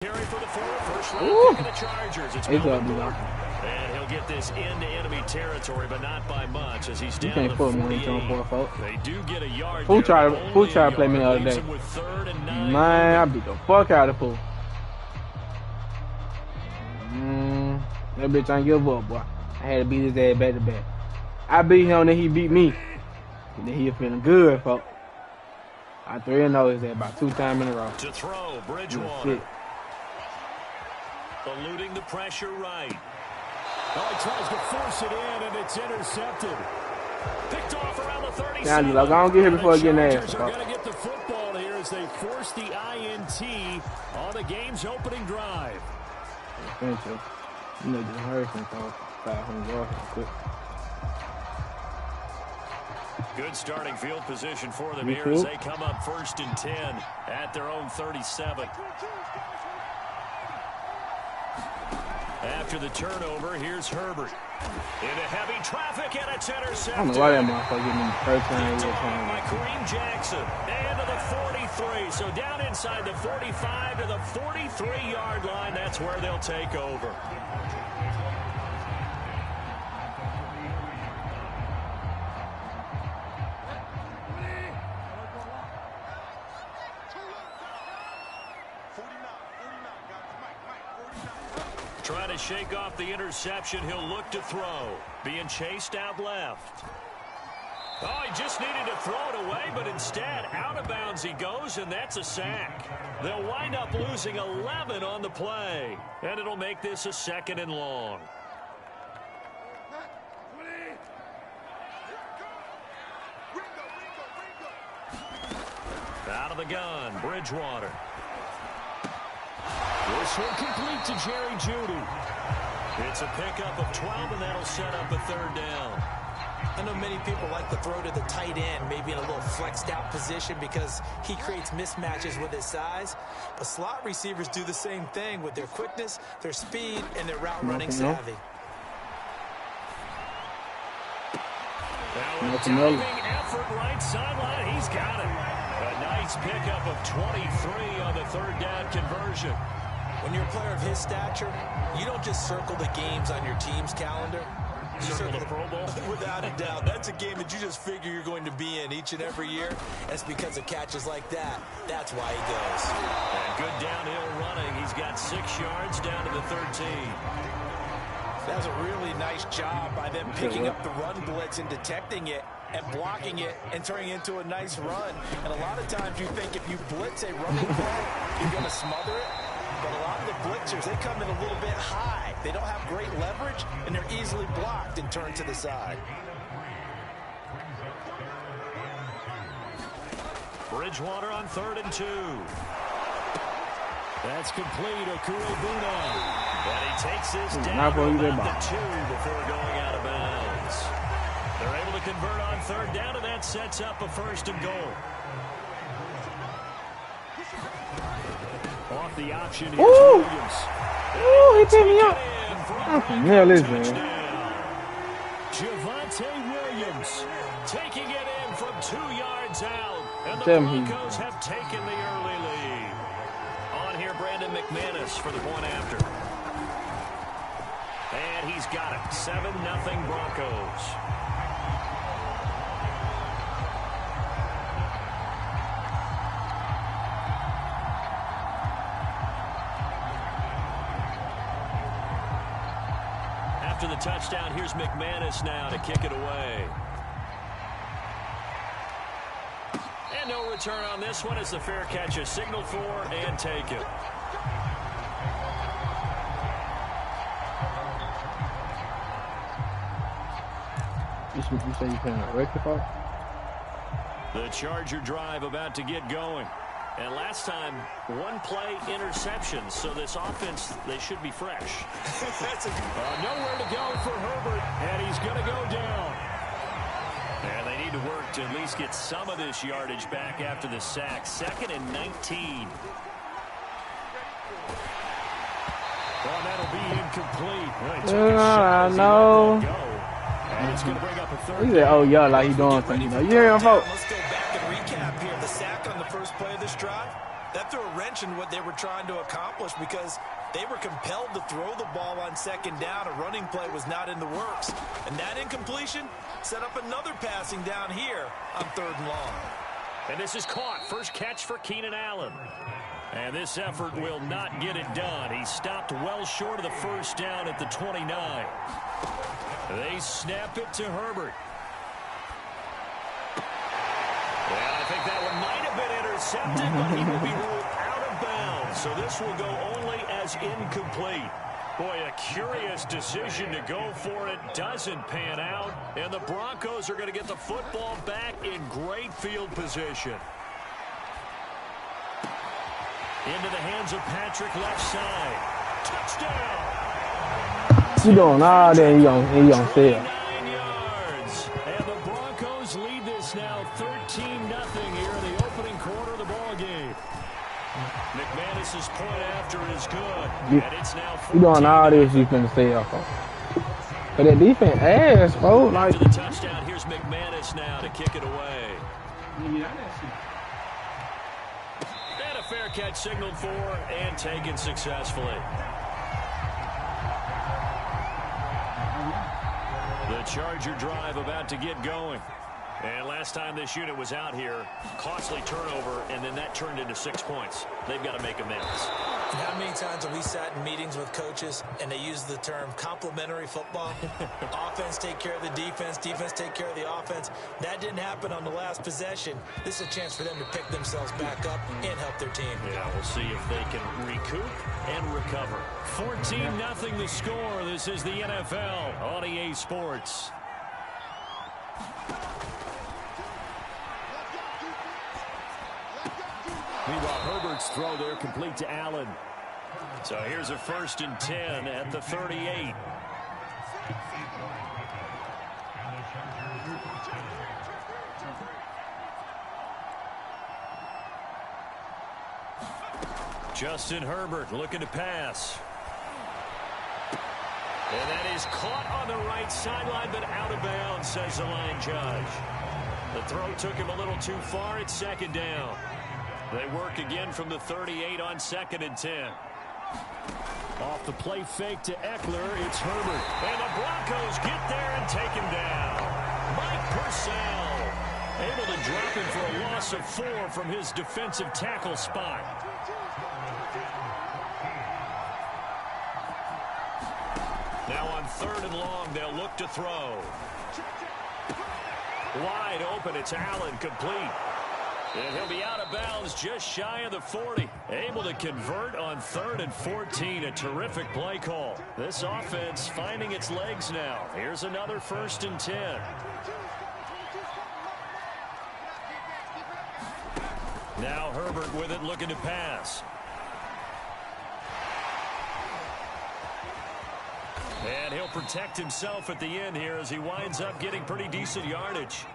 Carry for the first round pick of the Chargers. It's up, and he'll get this into enemy territory, but not by much as he's down can't to put 48. They do get a yard. Who tried to play me the other day? Man, I beat the fuck out of Pooh. That bitch ain't give up, boy. I had to beat his ass back to back. I beat him, then he beat me. And then he feeling good, folks. I 3-0 his ass about 2 times in a row. To throw, Bridgewater. Eluding the pressure right. Oh, he tries to force it in, and it's intercepted. Picked off around the 37. Now, I don't get here before I get an ass. They're going to get the football here as they force the INT on the game's opening drive. Thank you. You know, just hurry from 500 yards quick. Good starting field position for them here as they come up 1st and 10 at their own 37. After the turnover, here's Herbert. Into heavy traffic, and it's intercepted. I don't know why that motherfucker getting the first time. By Kareem Jackson. And to the 43. So down inside the 45 to the 43-yard line. That's where they'll take over. Trying to shake off the interception. He'll look to throw. Being chased out left. Oh, he just needed to throw it away, but instead, out of bounds he goes, and that's a sack. They'll wind up losing 11 on the play, and it'll make this a 2nd and long. Out of the gun, Bridgewater. This one complete to Jerry Jeudy. It's a pickup of 12, and that'll set up a 3rd down. I know many people like to throw to the tight end, maybe in a little flexed out position because he creates mismatches with his size. But slot receivers do the same thing with their quickness, their speed, and their route running savvy. Now a diving effort right sideline. He's got it. A nice pickup of 23 on the 3rd down conversion. When you're a player of his stature, you don't just circle the games on your team's calendar. You circle the Pro Bowl. Without a doubt. That's a game that you just figure you're going to be in each and every year. That's because of catches like that. That's why he goes. And good downhill running. He's got 6 yards down to the 13. That was a really nice job by them picking up the run blitz and detecting it and blocking it and turning it into a nice run. And a lot of times you think if you blitz a running play, you're going to smother it. But a lot of the blitzers, they come in a little bit high. They don't have great leverage, and they're easily blocked and turned to the side. Bridgewater on 3rd and 2. That's complete. Okurobuna. And he takes this down to about the 2 before going out of bounds. They're able to convert on 3rd down, and that sets up a 1st and goal. Off the option, here's Williams. Ooh, he picked me up. Nail this, man. Javonte Williams taking it in from 2 yards out. And the Broncos have taken the early lead. On here, Brandon McManus for the point after. And he's got it. 7-0 Broncos. After the touchdown, here's McManus now to kick it away. And no return on this one as the fair catch is signaled for and taken. You say you can rectify? The Charger drive about to get going. And last time, 1 play interception, so this offense, they should be fresh. That's nowhere to go for Herbert, and he's going to go down. And they need to work to at least get some of this yardage back after the sack. 2nd and 19. Well, that'll be incomplete. I know. And it's going to bring up a 3rd. He said, oh, yeah, like he doing something. You hear him, folks? Let's go back and recap here. The sack on the first play of this drive, That threw a wrench in what they were trying to accomplish because they were compelled to throw the ball on second down. A running play was not in the works. And that incompletion set up another passing down here on 3rd and long. And this is caught. First catch for Keenan Allen. And this effort will not get it done. He stopped well short of the first down at the 29. They snap it to Herbert. And I think that one might have been intercepted, but he will be ruled out of bounds. So this will go only as incomplete. Boy, a curious decision to go for it. Doesn't pan out. And the Broncos are going to get the football back in great field position. Into the hands of Patrick, left side. Touchdown! You doing all that, he gonna say it. 9 yards. And the Broncos lead this now 13-0 here in the opening quarter of the ball game. McManus's point after is good. And it's now 14. You doing all this, you finna say it, folks. But that defense ass, folks. Like, to the touchdown, here's McManus now to kick it away. And a fair catch signaled for and taken successfully. The Charger drive about to get going. And last time this unit was out here, costly turnover, and then that turned into 6 points. They've got to make amends. How many times have we sat in meetings with coaches and they use the term complementary football? Offense take care of the defense, defense take care of the offense. That didn't happen on the last possession. This is a chance for them to pick themselves back up and help their team. Yeah, we'll see if they can recoup and recover. 14-0 the score. This is the NFL on EA Sports. Meanwhile, Herbert's throw there complete to Allen. So here's a 1st and 10 at the 38. Justin Herbert looking to pass. And that is caught on the right sideline, but out of bounds, says the line judge. The throw took him a little too far. It's 2nd down. They work again from the 38 on 2nd and 10. Off the play fake to Eckler, it's Herbert. And the Broncos get there and take him down. Mike Purcell able to drop him for a loss of 4 from his defensive tackle spot. Now on 3rd and long, they'll look to throw. Wide open, it's Allen, complete. And he'll be out of bounds just shy of the 40. Able to convert on 3rd and 14. A terrific play call. This offense finding its legs now. Here's another 1st and 10. Now Herbert with it, looking to pass. And he'll protect himself at the end here as he winds up getting pretty decent yardage.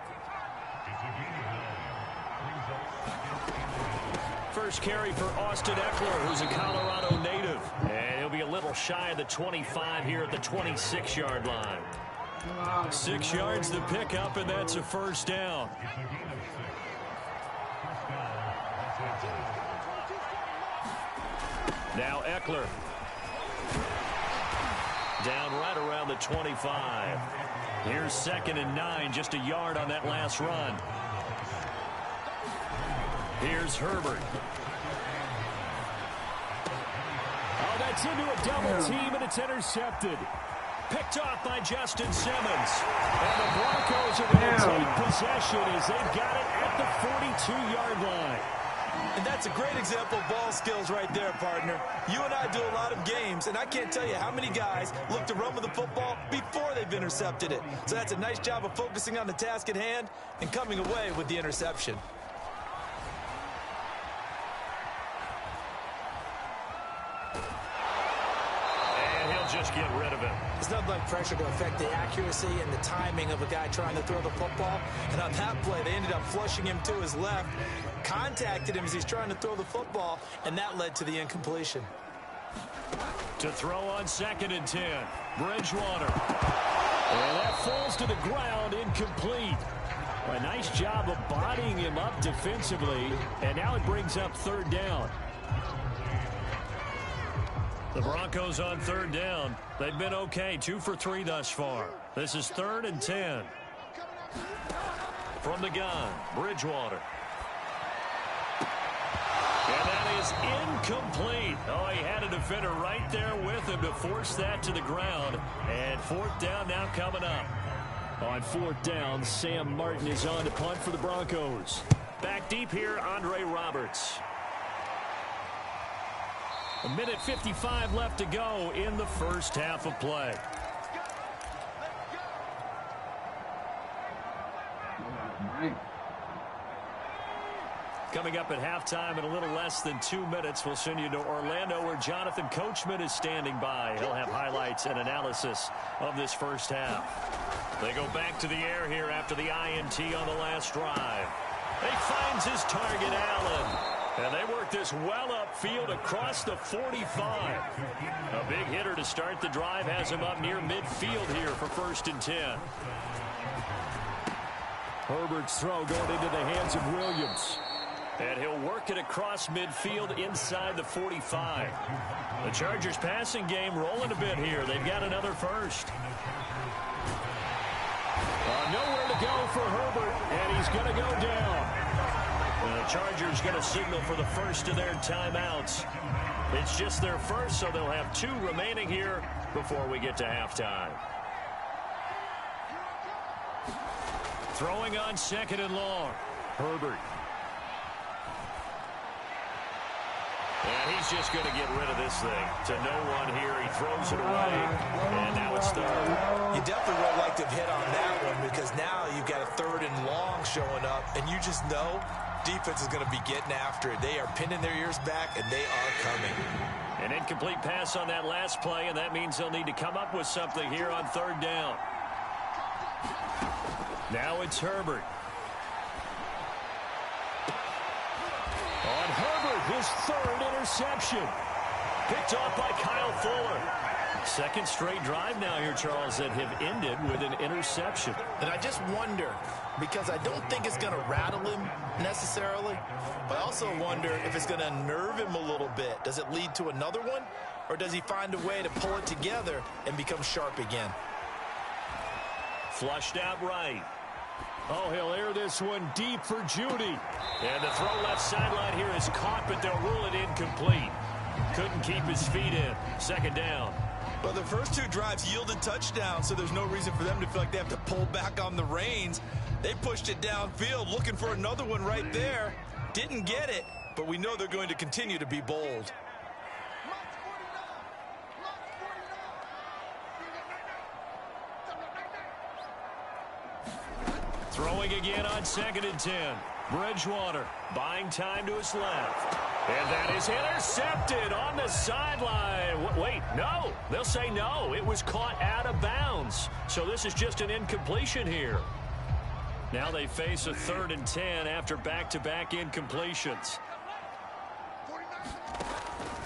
First carry for Austin Eckler, who's a Colorado native. And he'll be a little shy of the 25 here at the 26-yard line. 6 yards to pick up, and that's a 1st down. Now Eckler. Down right around the 25. Here's 2nd and 9, just a yard on that last run. Here's Herbert. Oh, that's into a double team, and it's intercepted. Picked off by Justin Simmons. And the Broncos are going to take possession as they've got it at the 42-yard line. And that's a great example of ball skills right there, partner. You and I do a lot of games, and I can't tell you how many guys look to run with the football before they've intercepted it. So that's a nice job of focusing on the task at hand and coming away with the interception. Just get rid of it. There's nothing like pressure to affect the accuracy and the timing of a guy trying to throw the football. And on that play, they ended up flushing him to his left, contacted him as he's trying to throw the football, and that led to the incompletion. To throw on 2nd and 10, Bridgewater. And that falls to the ground, incomplete. A nice job of bodying him up defensively, and now it brings up third down. The Broncos on third down. They've been okay, 2 for 3 thus far. This is 3rd and 10. From the gun, Bridgewater. And that is incomplete. Oh, he had a defender right there with him to force that to the ground. And 4th down now coming up. On 4th down, Sam Martin is on to punt for the Broncos. Back deep here, Andre Roberts. 1:55 left to go in the first half of play. Coming up at halftime in a little less than 2 minutes, we'll send you to Orlando where Jonathan Coachman is standing by. He'll have highlights and analysis of this first half. They go back to the air here after the INT on the last drive. He finds his target, Allen. And they work this well upfield across the 45. A big hitter to start the drive has him up near midfield here for 1st and 10. Herbert's throw going into the hands of Williams. And he'll work it across midfield inside the 45. The Chargers passing game rolling a bit here. They've got another first. Nowhere to go for Herbert, and he's going to go down. And the Chargers going to signal for the first of their timeouts. It's just their first, so they'll have 2 remaining here before we get to halftime. Throwing on 2nd and long. Herbert. And he's just going to get rid of this thing. To no one here. He throws it away. And now it's 3rd. You definitely would like to have hit on that one because now you've got a 3rd and long showing up. And you just know defense is going to be getting after it. They are pinning their ears back, and they are coming. An incomplete pass on that last play, and that means they'll need to come up with something here on 3rd down. Now it's Herbert. On Herbert, his 3rd interception. Picked off by Kyle Fuller. 2nd straight drive now here, Charles, that have ended with an interception. And I just wonder, because I don't think it's going to rattle him necessarily, but I also wonder if it's going to nerve him a little bit. Does it lead to another one, or does he find a way to pull it together and become sharp again? Flushed out right. Oh, he'll air this one deep for Judy. And the throw left sideline here is caught, but they'll rule it incomplete. Couldn't keep his feet in. 2nd down. Well, the first 2 drives yielded touchdowns, so there's no reason for them to feel like they have to pull back on the reins. They pushed it downfield, looking for another one right there. Didn't get it, but we know they're going to continue to be bold. Throwing again on 2nd and 10. Bridgewater buying time to his left. And that is intercepted on the sideline. Wait, no. They'll say no. It was caught out of bounds. So this is just an incompletion here. Now they face a 3rd and 10 after back-to-back incompletions.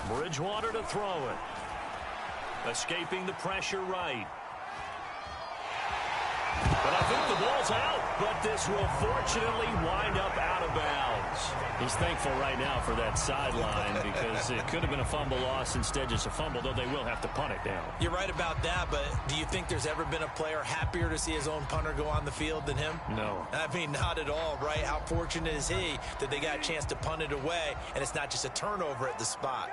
Bridgewater to throw it. Escaping the pressure right. But I think the ball's out, but this will fortunately wind up out of bounds. He's thankful right now for that sideline because it could have been a fumble loss, instead just a fumble, though they will have to punt it down. You're right about that, but do you think there's ever been a player happier to see his own punter go on the field than him? No. I mean, not at all, right? How fortunate is he that they got a chance to punt it away, and it's not just a turnover at the spot.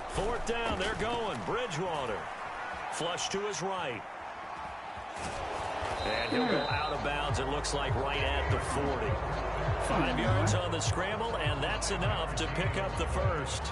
Fourth down, they're going. Bridgewater. Flush to his right. And he'll go out of bounds, it looks like, right at the 40. 5 yards on the scramble, and that's enough to pick up the first.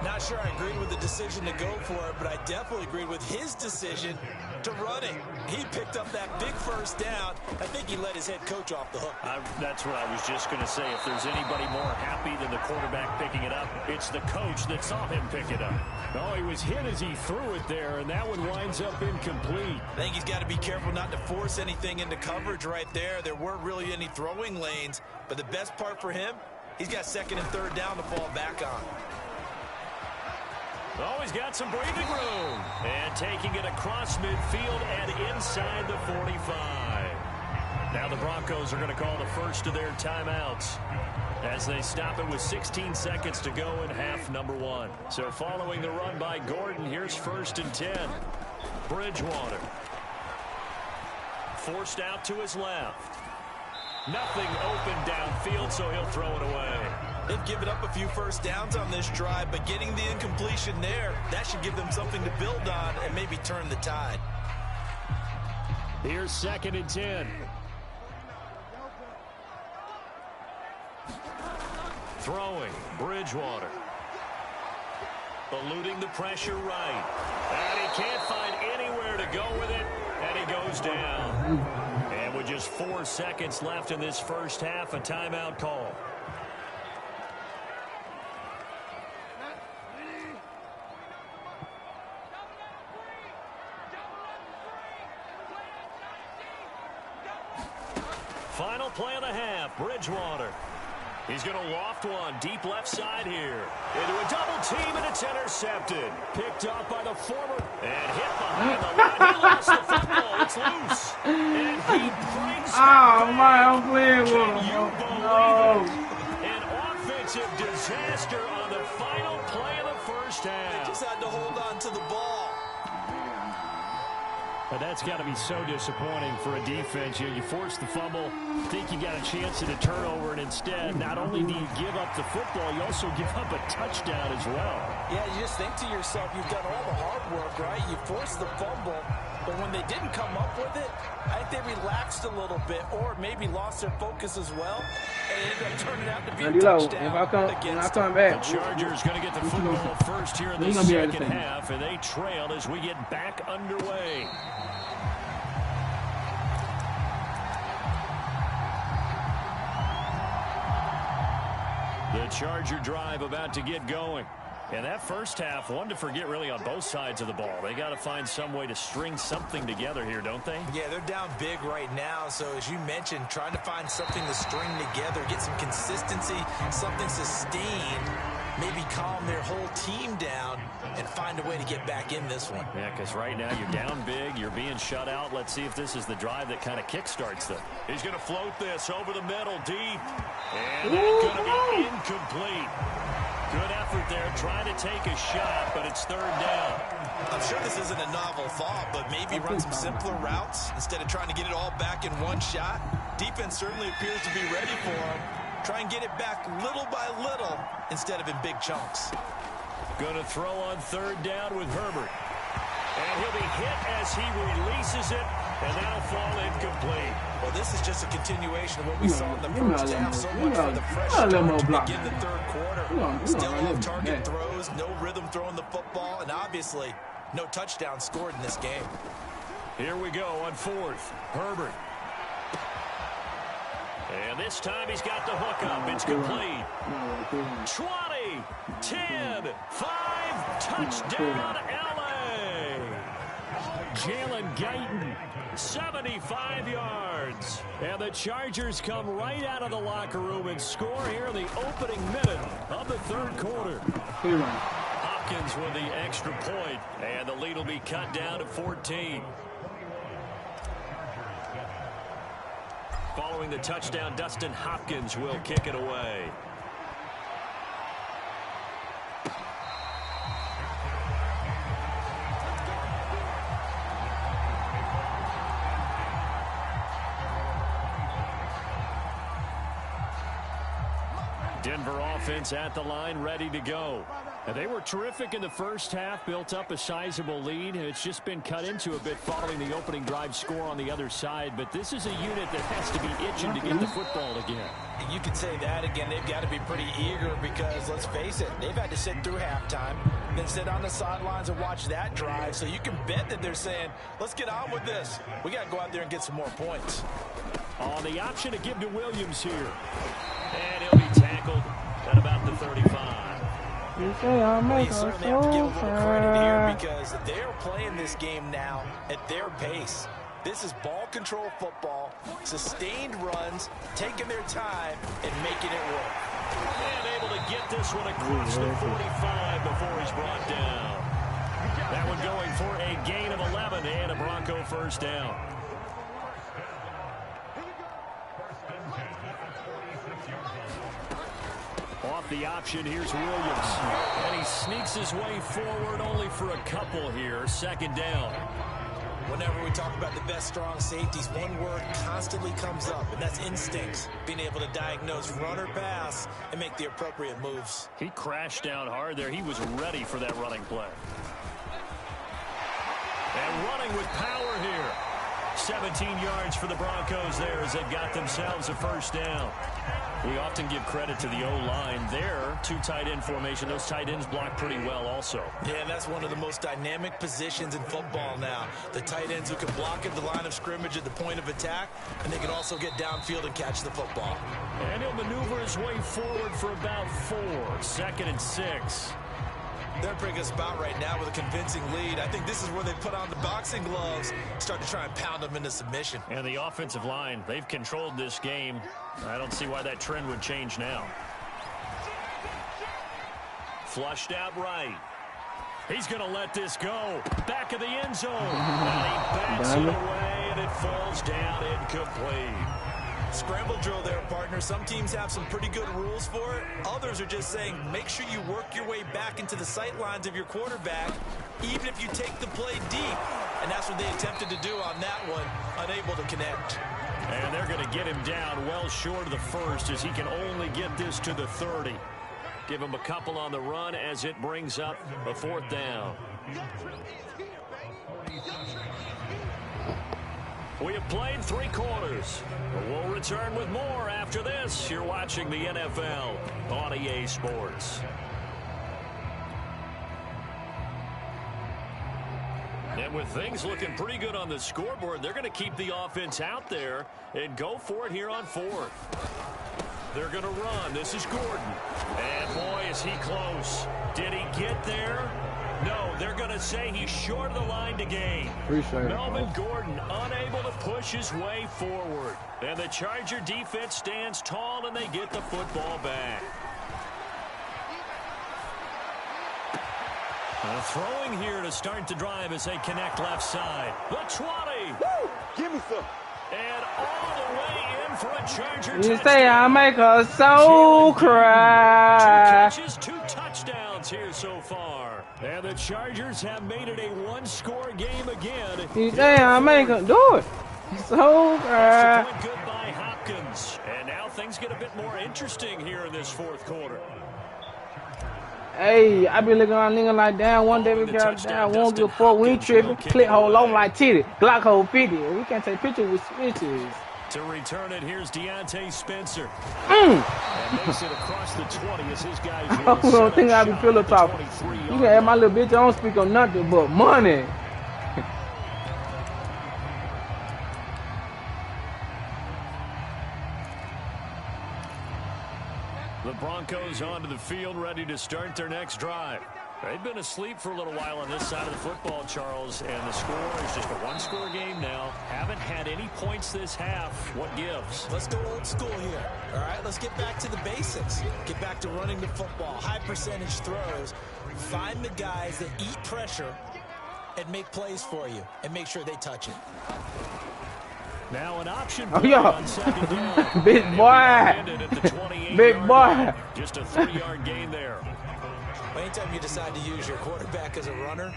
Not sure I agreed with the decision to go for it, but I definitely agreed with his decision to run it. He picked up that big first down. I think he let his head coach off the hook. That's what I was just going to say. If there's anybody more happy than the quarterback picking it up, it's the coach that saw him pick it up. Oh, he was hit as he threw it there, and that one winds up incomplete. I think he's got to be careful not to force anything into coverage right there. There weren't really any throwing lanes, but the best part for him, he's got 2nd and 3rd down to fall back on. Oh, he's got some breathing room. And taking it across midfield and inside the 45. Now the Broncos are going to call the first of their timeouts as they stop it with 16 seconds to go in half number 1. So following the run by Gordon, here's 1st and 10. Bridgewater. Forced out to his left. Nothing open downfield, so he'll throw it away. They've given up a few first downs on this drive, but getting the incompletion there, that should give them something to build on and maybe turn the tide. Here's 2nd and 10. Throwing, Bridgewater. Eluding the pressure right. And he can't find anywhere to go with it, and he goes down. And with just 4 seconds left in this first half, a timeout call. Final play of the half, Bridgewater. He's going to loft one deep left side here. Into a double team, and it's intercepted. Picked off by the former. And hit behind the line. He lost the football. It's loose. And he brings Oh, my, I'm playing with him. you believe it? An offensive disaster on the final play of the first half. Just had to hold on to the ball. But that's got to be so disappointing for a defense. You force the fumble, think you got a chance at a turnover, and instead, not only do you give up the football, you also give up a touchdown as well. Yeah, you just think to yourself, you've done all the hard work, right? You forced the fumble, but when they didn't come up with it, I think they relaxed a little bit or maybe lost their focus as well, and it ended up turning out to be a touchdown. When I come back, The Chargers going to get the football first here in the second half, and they trail as we get back underway. The Charger drive about to get going. And that first half, one to forget really on both sides of the ball. They got to find some way to string something together here, don't they? Yeah, they're down big right now. So as you mentioned, trying to find something to string together, get some consistency, something sustained, maybe calm their whole team down and find a way to get back in this one. Yeah, because right now you're down big, you're being shut out. Let's see if this is the drive that kind of kickstarts them. He's going to float this over the middle deep. And that's going to be incomplete. Good effort there, trying to take a shot, but it's 3rd down. I'm sure this isn't a novel thought, but maybe run some simpler routes instead of trying to get it all back in one shot. Defense certainly appears to be ready for him. Try and get it back little by little instead of in big chunks. Going to throw on 3rd down with Herbert. And he'll be hit as he releases it, and that'll fall incomplete. Well, this is just a continuation of what we saw in the first half. So much for the fresh start to begin the 3rd quarter. Still off-target throws, no rhythm throwing the football, and obviously no touchdown scored in this game. Here we go on 4th. Herbert. And this time he's got the hook up. It's complete. 20, 10, 5, touchdown LA. Jalen Guyton, 75 yards. and the Chargers come right out of the locker room and score here in the opening minute of the 3rd quarter. Hopkins with the extra point, and the lead will be cut down to 14. Following the touchdown, Dustin Hopkins will kick it away. Denver offense at the line, ready to go. And they were terrific in the first half, built up a sizable lead, and it's just been cut into a bit following the opening drive score on the other side. But this is a unit that has to be itching to get the football again. You could say that again. They've got to be pretty eager because, let's face it, they've had to sit through halftime, then sit on the sidelines and watch that drive. So you can bet that they're saying, let's get on with this. We got to go out there and get some more points. On the option to give to Williams here. And he'll be tackled at about the 35. Well, you certainly have to give a little credit here because they're playing this game now at their pace. This is ball control football, sustained runs, taking their time, and making it work. And able to get this one across the 45 before he's brought down. That one going for a gain of 11 and a Bronco first down. Off the option, here's Williams. And he sneaks his way forward only for a couple here. Second down. Whenever we talk about the best strong safeties, one word constantly comes up, and that's instincts. Being able to diagnose run or pass and make the appropriate moves. He crashed down hard there. He was ready for that running play. And running with power here. 17 yards for the Broncos there as they've got themselves a first down. We often give credit to the O-line there. Two tight end formation. Those tight ends block pretty well also. Yeah, and that's one of the most dynamic positions in football now. The tight ends who can block at the line of scrimmage at the point of attack, and they can also get downfield and catch the football. And he'll maneuver his way forward for about 4. 2nd and 6. They're bringing us about right now with a convincing lead. I think this is where they put on the boxing gloves, start to try and pound them into submission. And the offensive line, they've controlled this game. I don't see why that trend would change now. Flushed out right. He's going to let this go. Back of the end zone. And he bats it away, and it falls down incomplete. Scramble drill there, partner. Some teams have some pretty good rules for it. Others are just saying make sure you work your way back into the sight lines of your quarterback, even if you take the play deep. And that's what they attempted to do on that one, unable to connect. And they're going to get him down well short of the first as he can only get this to the 30. Give him a couple on the run as it brings up a 4th down. We have played 3 quarters. We'll return with more after this. You're watching the NFL on EA Sports. And with things looking pretty good on the scoreboard, they're going to keep the offense out there and go for it here on 4th. They're going to run. This is Gordon. And boy, is he close. Did he get there? No, they're going to say he's short of the line to gain. Melvin Gordon unable to push his way forward. And the Charger defense stands tall, and they get the football back. Throwing here to start the drive as they connect left side. The 20. Woo! Give me some. And all the way in for a Charger You touchdown. say I make her so cry. 2 catches, 2 touchdowns here so far. And the Chargers have made it a 1-score game again. You say I make her do it. So cry. Extra point good by Hopkins. And now things get a bit more interesting here in this 4th quarter. Hey, I be looking around nigga like down. One day we got down. Won't give a fuck. We ain't tripping. Click hold on like titty. Glock hold 50. We can't take pictures with switches. To return it, here's Deontay Spencer. And makes it across the 20 as his guys. I don't think I be pillow talking. You can have my little bitch. I don't speak on nothing but money. The Broncos onto the field, ready to start their next drive. They've been asleep for a little while on this side of the football, Charles, and the score is just a 1-score game now. Haven't had any points this half. What gives? Let's go old school here. All right, let's get back to the basics. Get back to running the football, high percentage throws. Find the guys that eat pressure and make plays for you, and make sure they touch it. Now an option Oh, play yeah. on 2nd down. Big boy. At the 28-yard Big boy. line. Just a 3-yard gain there. Anytime you decide to use your quarterback as a runner,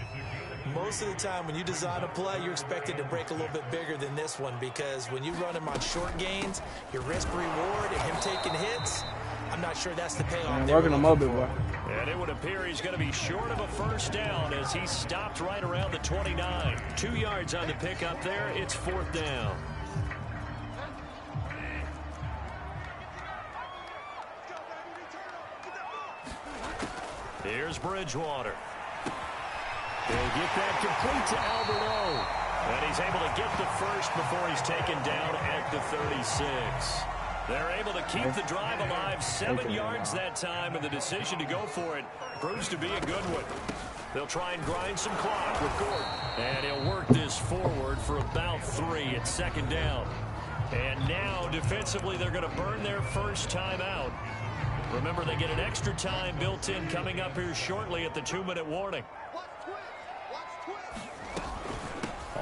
most of the time when you design a play, you're expected to break a little bit bigger than this one, because when you run him on short gains, your risk reward and him taking hits, I'm not sure that's the payoff. Man, working them up, big boy. And it would appear he's going to be short of a first down as he stopped right around the 29. 2 yards on the pickup there. It's 4th down. Here's Bridgewater. He'll get that complete to Albert. And he's able to get the first before he's taken down at the 36. They're able to keep the drive alive 7 yards that time, and the decision to go for it proves to be a good one. They'll try and grind some clock with Gordon. And he'll work this forward for about 3 at 2nd down. And now, defensively, they're going to burn their first time out. Remember, they get an extra time built in coming up here shortly at the 2-minute warning.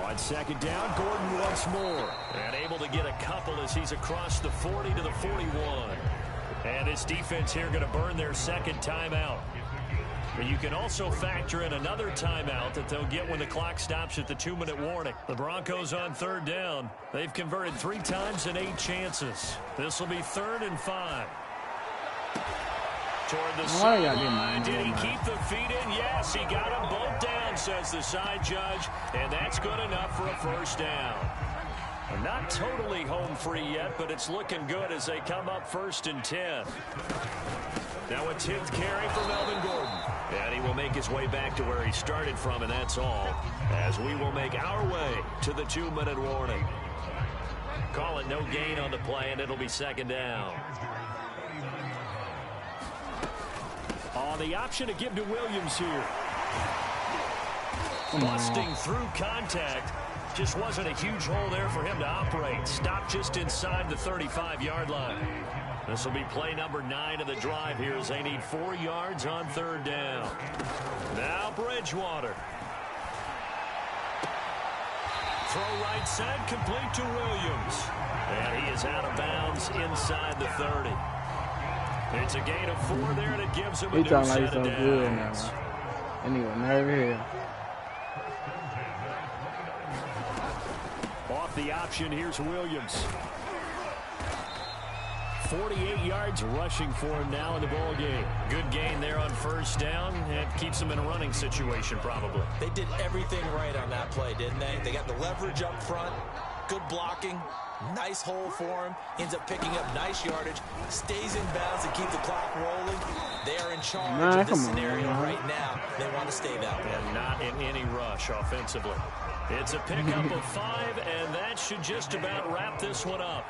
On second down, Gordon once more. And able to get a couple as he's across the 40 to the 41. And this defense here going to burn their second timeout. But you can also factor in another timeout that they'll get when the clock stops at the 2-minute warning. The Broncos on third down. They've converted 3 times in 8 chances. This will be 3rd and 5. Toward the sideline. Did he keep the feet in? Yes, he got them both down, says the side judge. And that's good enough for a first down. Not totally home free yet, but it's looking good as they come up 1st and 10. Now a 10th carry for Melvin Gordon. And he will make his way back to where he started from, and that's all. As we will make our way to the 2-minute warning. Call it no gain on the play, and it'll be 2nd down. On the option to give to Williams here. Busting through contact. Just wasn't a huge hole there for him to operate. Stopped just inside the 35-yard line. This will be play number 9 of the drive here as they need 4 yards on 3rd down. Now Bridgewater. Throw right side, complete to Williams. And he is out of bounds inside the 30. It's a gain of 4 there, and it gives him a new set of downs. Good now, and he was nervous here. Off the option, here's Williams. 48 yards rushing for him now in the ball game. Good gain there on 1st down. It keeps them in a running situation probably. They did everything right on that play, didn't they? They got the leverage up front, good blocking, nice hole for him, ends up picking up nice yardage, stays in bounds to keep the clock rolling. They are in charge of this scenario right now. They want to stay that way. And not in any rush offensively. It's a pickup of 5, and that should just about wrap this one up.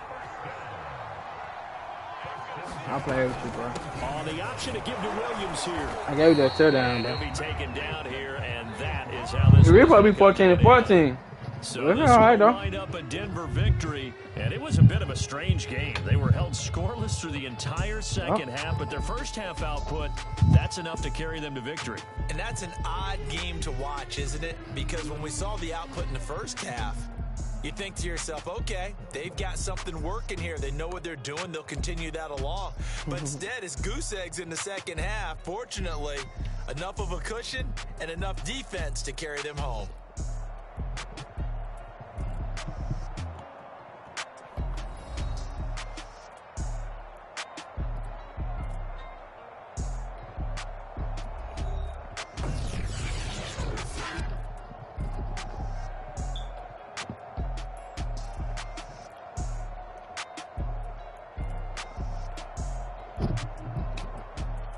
I'll play with you, bro. On the option to give to Williams here. I gave you that touchdown, bro. He'll be taken down here, and that is how this. We're supposed to be 14-14. So this will wind up a Denver victory, and it was a bit of a strange game. They were held scoreless through the entire second half, but their first half output, that's enough to carry them to victory. And that's an odd game to watch, isn't it? Because when we saw the output in the first half, you think to yourself, okay, they've got something working here. They know what they're doing. They'll continue that along. But instead, it's goose eggs in the second half. Fortunately, enough of a cushion and enough defense to carry them home.